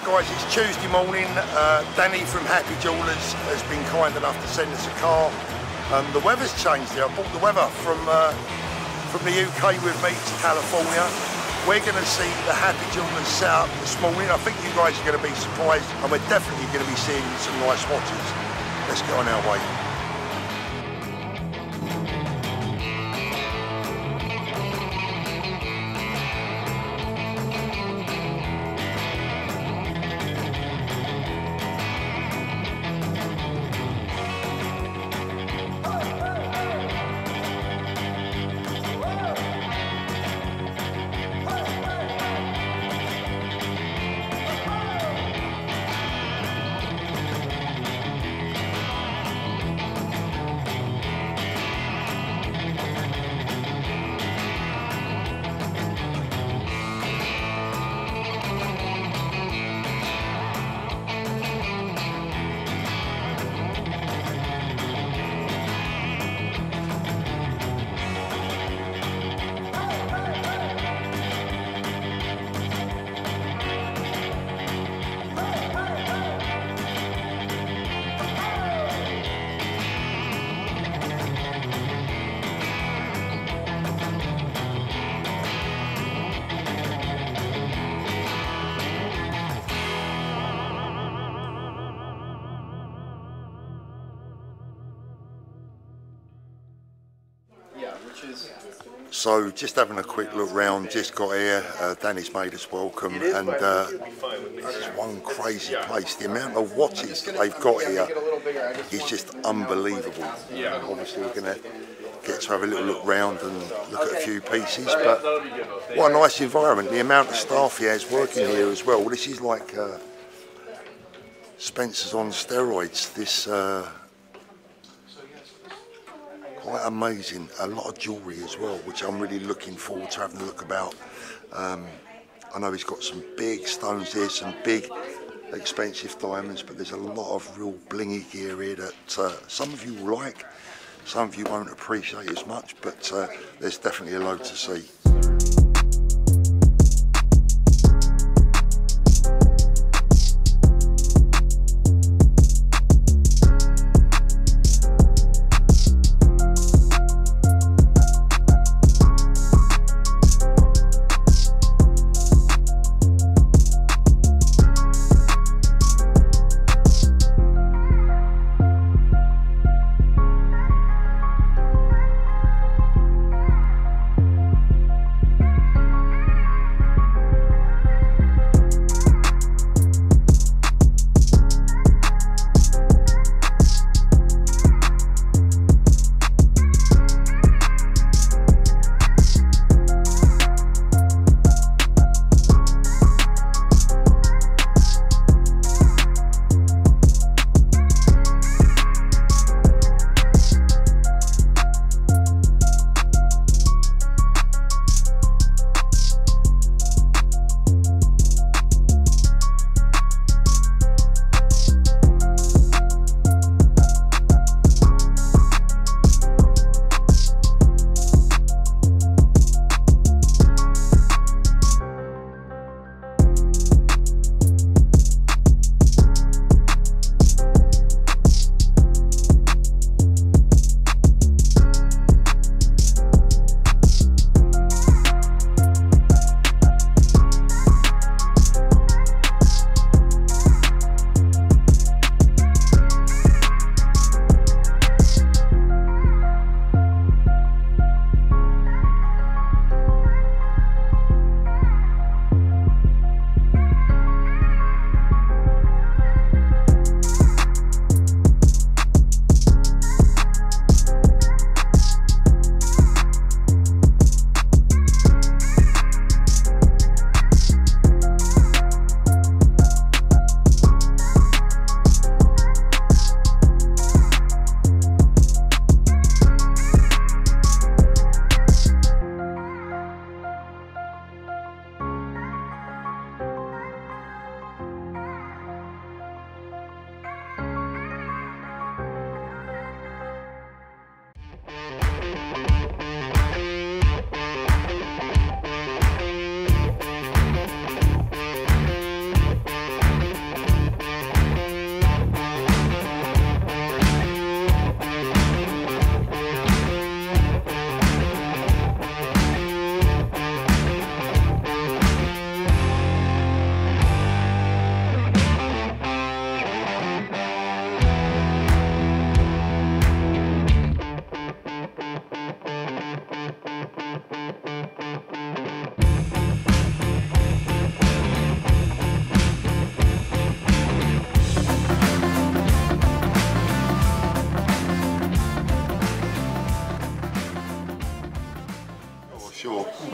guys, it's Tuesday morning. Danny from Happy Jewellers has been kind enough to send us a car. The weather's changed here. I brought the weather from the UK with me to California. We're going to see the Happy Jewellers set up this morning. I think you guys are going to be surprised, and we're definitely going to be seeing some nice watches. Let's get on our way. So just having a quick look round, just got here, Danny's made us welcome, and it's one crazy place. The amount of watches they've got here is just unbelievable. Obviously we're going to get to have a little look round and look at a few pieces, but what a nice environment. The amount of staff he has working here as well. This is like Spencer's on steroids. This quite amazing. A lot of jewellery as well, which I'm really looking forward to having a look about. I know he's got some big stones here, some big expensive diamonds, but there's a lot of real blingy gear here that some of you will like, some of you won't appreciate as much, but there's definitely a load to see.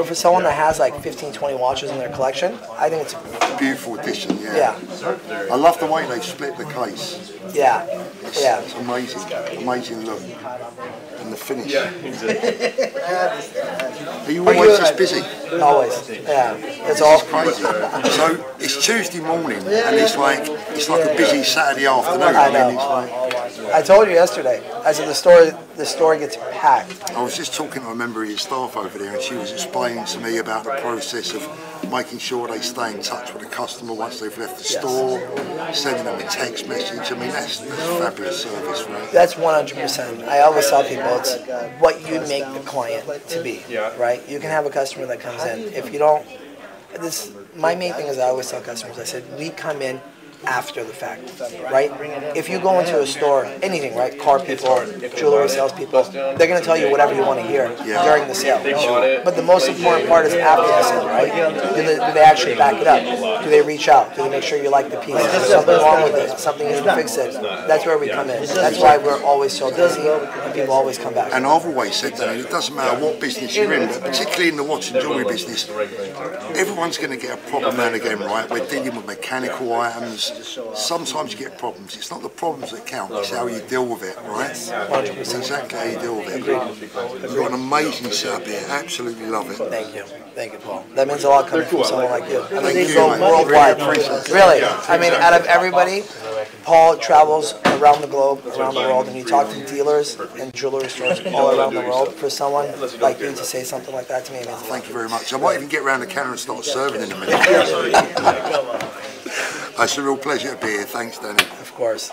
But for someone that has like 15, 20 watches in their collection, I think it's a beautiful addition. Yeah. I love the way they split the case. Yeah. It's amazing. Amazing look. And the finish. Are you always this busy? Always. Yeah. It's all crazy. So it's Tuesday morning, and it's like a busy Saturday afternoon. I know. I told you yesterday. I said the store gets packed. I was just talking to a member of your staff over there, and she was explaining to me about the process of making sure they stay in touch with the customer once they've left the store, sending them a text message. I mean, that's fabulous service, right? That's 100%. I always tell people it's what you make the client to be, right? You can have a customer that comes in. If you don't, my main thing is I always tell customers, I said, we come in after the fact, right? If you go into a store, anything, right? Car people, jewelry salespeople, they're going to tell you whatever you want to hear during the sale. But the most important part is after the sale, right? Do they actually back it up? Do they reach out? Do they make sure you like the piece? Is there something wrong with it? Something you can fix it? That's where we come in. That's why we're always so busy and people always come back. And I've always said that it doesn't matter what business you're in, but particularly in the watch and jewellery business, everyone's going to get a problem now and again, right? We're dealing with mechanical items. Sometimes you get problems. It's not the problems that count, it's how you deal with it, right? 100%. It's exactly how you deal with it. You've got an amazing setup here. Absolutely love it. Thank you. Thank you, Paul. That means a lot coming from someone like you. I mean, you go worldwide. Really? I mean, out of everybody, Paul travels around the globe, around the world, and you talk to dealers and jewelry stores all around the world. For someone like you to say something like that to me, it means a lot. Thank you very much. I might even get around the counter and start serving in a minute. It's a real pleasure to be here. Thanks, Danny. Of course.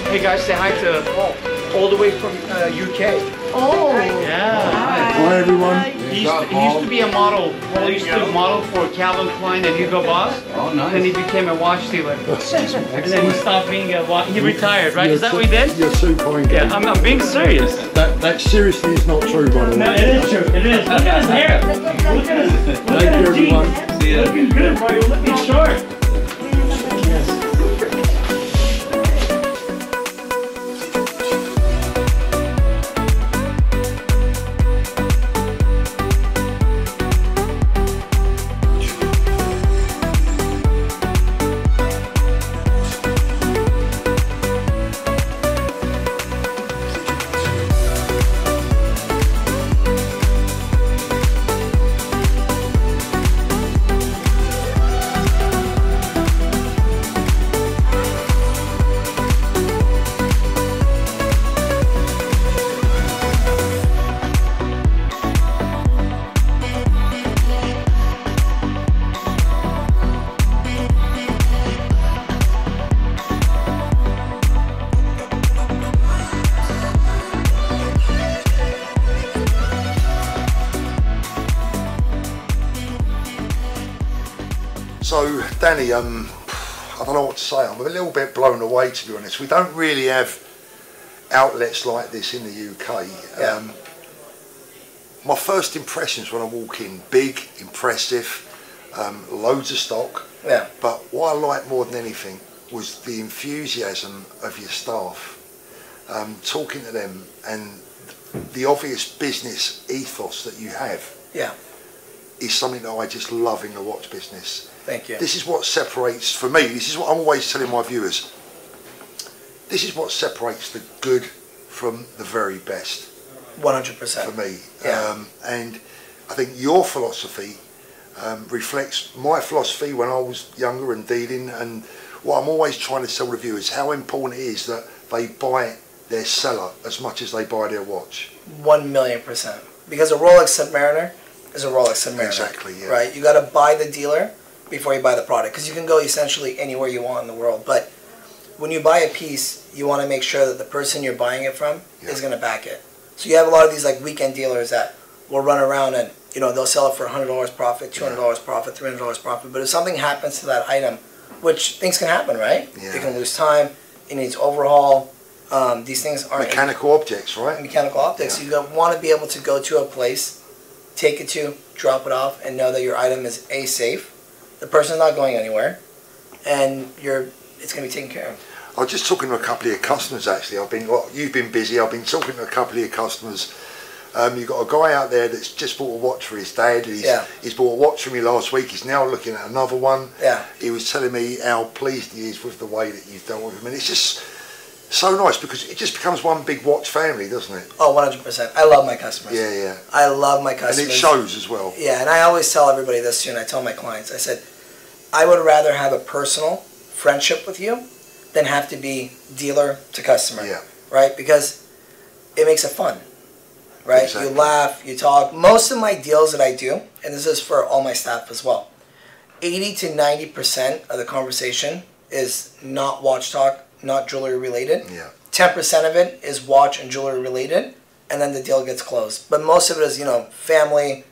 Hey guys, say hi to Paul, all the way from UK. Oh, yeah. Hi everyone. He used to be a model. Paul used to model for Calvin Klein and Hugo Boss. Oh, nice. Then he became a watch dealer. And then he stopped being a watch. He retired, right? Is that what he did? You're super engaged. Yeah, I'm being serious. That seriously is not true, by the way. No, it is true. It is. Look at his hair. Look at his. Thank you, everyone. See ya. Looking good, bro. You're looking short. So, Danny, I don't know what to say. I'm a little bit blown away, to be honest. We don't really have outlets like this in the UK. Yeah. My first impressions when I walk in, big, impressive, loads of stock. Yeah. But what I liked more than anything was the enthusiasm of your staff. Talking to them and the obvious business ethos that you have. Yeah. Is something that I just love in the watch business. Thank you. This is what separates, for me, this is what I'm always telling my viewers. This is what separates the good from the very best. 100%. For me. Yeah. And I think your philosophy reflects my philosophy when I was younger and dealing, and what I'm always trying to tell the viewers, how important it is that they buy their seller as much as they buy their watch. 1,000,000%. Because a Rolex Submariner is a Rolex Submariner. Exactly, yeah. Right? You got to buy the dealer before you buy the product, because you can go essentially anywhere you want in the world. But when you buy a piece, you want to make sure that the person you're buying it from is going to back it. So you have a lot of these like weekend dealers that will run around and they'll sell it for $100 profit, $200 profit, $300 profit. But if something happens to that item, which things can happen, right? Yeah. It can lose time. It needs overhaul. These things aren't mechanical objects, right? Mechanical optics. Yeah. You want to be able to go to a place, take it to, drop it off, and know that your item is safe. The person's not going anywhere, and it's going to be taken care of. I was just talking to a couple of your customers actually. You've been busy. I've been talking to a couple of your customers. You've got a guy out there that's just bought a watch for his dad. He's bought a watch for me last week. He's now looking at another one. Yeah. He was telling me how pleased he is with the way that you've dealt with him, and it's just so nice because it just becomes one big watch family, doesn't it? Oh, 100%. I love my customers. Yeah, yeah. I love my customers. And it shows as well. Yeah, and I always tell everybody this too, and I tell my clients, I said, I would rather have a personal friendship with you than have to be dealer to customer. Yeah. Right? Because it makes it fun. Right? Exactly. You laugh, you talk. Most of my deals that I do, and this is for all my staff as well, 80 to 90% of the conversation is not watch talk, not jewelry related. Yeah. 10% of it is watch and jewelry related, and then the deal gets closed. But most of it is, family,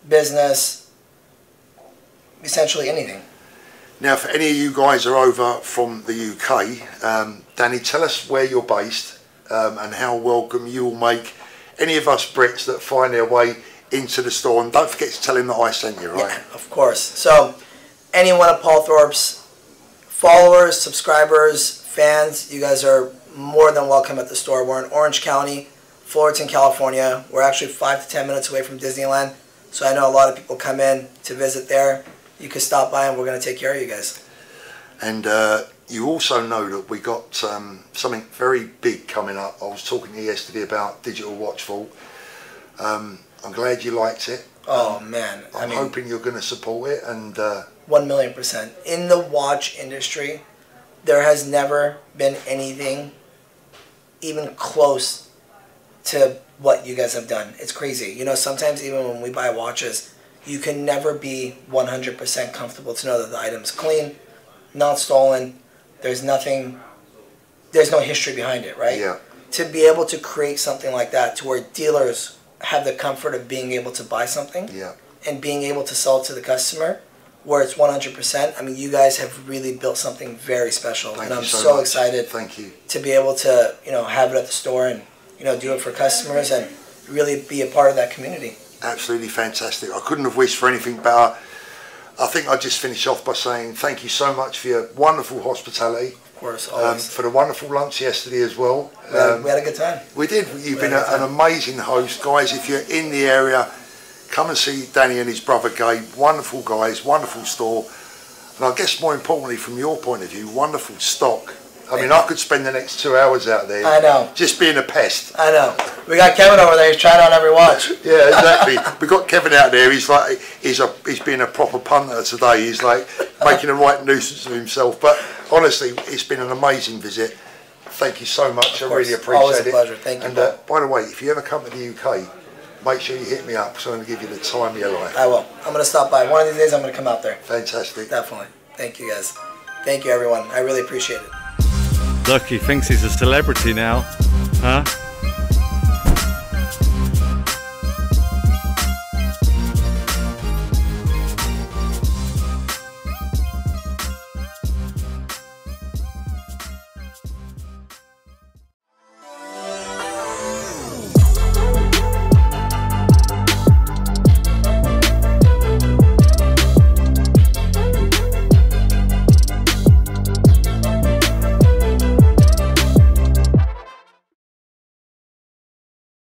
business, essentially anything. Now, for any of you guys are over from the UK, Danny, tell us where you're based and how welcome you'll make any of us Brits that find their way into the store. And don't forget to tell him that I sent you, right? Yeah, of course. So, any one of Paul Thorpe's followers, subscribers, fans, you guys are more than welcome at the store. We're in Orange County, Fullerton, California. We're actually 5 to 10 minutes away from Disneyland. So I know a lot of people come in to visit there. You can stop by and we're going to take care of you guys. And you also know that we got something very big coming up. I was talking to you yesterday about Digital Watch Vault. I'm glad you liked it. Oh man, I'm hoping you're going to support it. And 1,000,000%. In the watch industry, there has never been anything even close to what you guys have done. It's crazy. Sometimes even when we buy watches, you can never be 100% comfortable to know that the item's clean, not stolen. There's no history behind it, right? Yeah. To be able to create something like that to where dealers have the comfort of being able to buy something and being able to sell it to the customer where it's 100%. You guys have really built something very special. Thank and I'm you so much. excited Thank you. to be able to, have it at the store and, do it for customers and really be a part of that community. Absolutely fantastic. I couldn't have wished for anything better. I think I'll just finish off by saying thank you so much for your wonderful hospitality. Of course, always. For the wonderful lunch yesterday as well. We had a good time. We did. You've been an amazing host. Guys, if you're in the area, come and see Danny and his brother Gabe. Wonderful guys, wonderful store. And I guess more importantly, from your point of view, wonderful stock. I could spend the next 2 hours out there. I know. Just being a pest. I know. We got Kevin over there. He's trying on every watch. Yeah, exactly. We got Kevin out there. He's being a proper punter today. He's like making a right nuisance of himself. But honestly, it's been an amazing visit. Thank you so much. I really appreciate it. Always a pleasure. Thank you. And by the way, if you ever come to the UK, make sure you hit me up because I'm going to give you the time of your life. I will. I'm going to stop by. One of these days I'm going to come out there. Fantastic. Definitely. Thank you guys. Thank you everyone. I really appreciate it. Look, he thinks he's a celebrity now, huh?